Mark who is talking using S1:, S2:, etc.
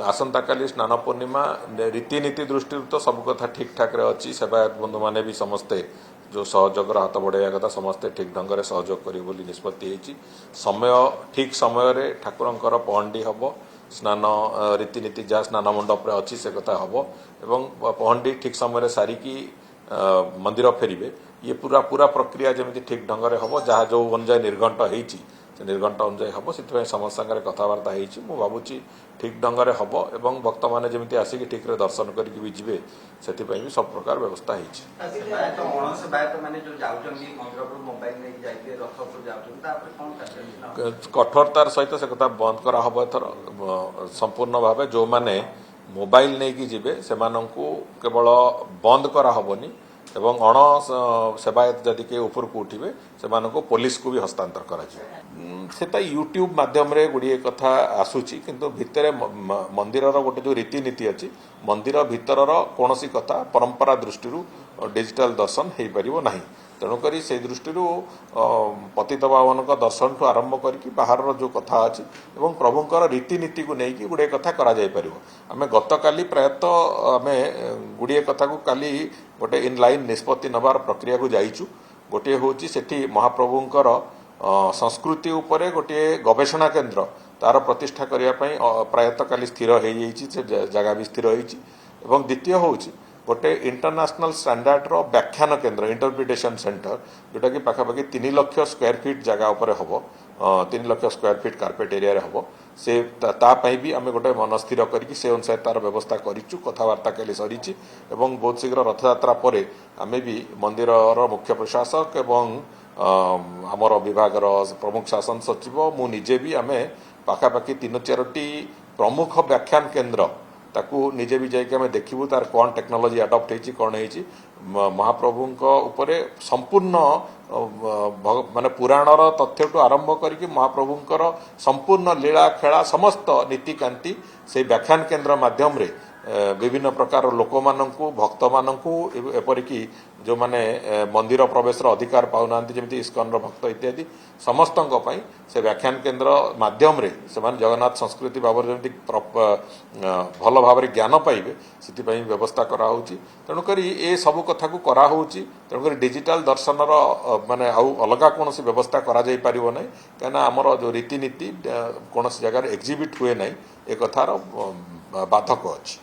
S1: आसंता काली स्नान पूर्णिमा रीतिनीति दृष्टि तो सब कथा ठीक ठाक अच्छी सेवायत बंधु मैंने भी समस्ते जो सहयोग हाथ बढ़ाया कथा समस्ते ठीक ढंग से सहयोग करी निष्पत्ति समय ठीक समय ठाकुरंकर पहंडी हम स्नान रीतिनीति जहाँ स्नान मंडप अच्छी से कथा हम एवं पहंडी ठीक समय सारिकी मंदिर फेरबे ये पूरा पूरा प्रक्रिया जमी ठीक ढंग से हम जहाँ जो अनुजाई निर्घंट होती निर्घंट अनुजाई हम से समस्त सागर कथबार्ता हो भावुँ ठीक ढंग से हम एवं भक्त मैंने जमी आसिक ठीक दर्शन करके भी जी से सब प्रकार व्यवस्था कठोरतार सहित से कथा बंद करा हबो एथर संपूर्ण भाव जो माने मोबाइल नहीं कि जीवे से केवल बंद करा हबोनी एवं अण सेवायत जदि के ऊपर को उठे से पुलिस को भी हस्तांतर करा यूट्यूब माध्यम रे गुड़िए कथा आसूची किंतु भितर मंदिर गोटे जो रीतिनीति अच्छी मंदिर भितर कौन कथा परंपरा दृष्टि डिजिटल दर्शन हो पार ना तेणुक से दृष्टि पतित पावन दर्शन ठू आरंभ करके बाहर जो कथा अच्छी और प्रभुंर रीतिनीति को लेकिन गुड़े कथा आम गत काली प्रायतः आम गुड़िए कथा को काली गोटे इनलाइन निष्पत्ति नबार प्रक्रिया को जाइचु गोटे हूँ से महाप्रभुंर संस्कृति उपरे गोटे गवेषणा केन्द्र तार प्रतिष्ठा करने प्रायतः काली स्थिर हो जगह भी स्थिर हो द्वितीय हूँ गोटे इंटरनेशनल स्टैंडर्ड रो व्याख्यान केन्द्र इंटरप्रिटेशन सेंटर जोटा कि पाखापाखि 3 लाख स्क्वायर फीट जगह उपर हम 3 lakh square feet carpet area हम से तापाई भी आम गोटे मन स्थिर करके से अनुसार तार व्यवस्था करूँ कथबार्ता कल सरी बहुत शीघ्र रथयात्रा पर आम भी मंदिर मुख्य प्रशासक एवं आमर विभाग प्रमुख शासन सचिव मु निजे भी आम पाखापाखि 3-4टी प्रमुख व्याख्यान केन्द्र ताकू निजे भी जाइए देखू तार कौन टेक्नोलोजी अडप्ट होती कौन हो महाप्रभु उपरे संपूर्ण माने पुराणर तथ्य आरंभ करके महाप्रभुंर संपूर्ण लीला खेला समस्त नीतिकांति से व्याख्यान केन्द्र माध्यम रे विभिन्न प्रकार लोक मानू भक्त मानू एपरिक जो माने मंदिर प्रवेश अधिकार पाऊना जमी इस्कन भक्त इत्यादि समस्त से व्याख्यान केन्द्र माध्यम रे से जगन्नाथ संस्कृति भाव जमी भल भाव ज्ञान पाइबे से व्यवस्था कराऊँच तेणुक ये सब कथा को कराऊँच तेणुक डिजिटल दर्शन माने आउ अलग कौन व्यवस्था करा जाई परिबो नै कहीं आमर जो रीतिनीति कौन जगह एग्जिबिट हुए ना एक कथार बाधक अच्छी।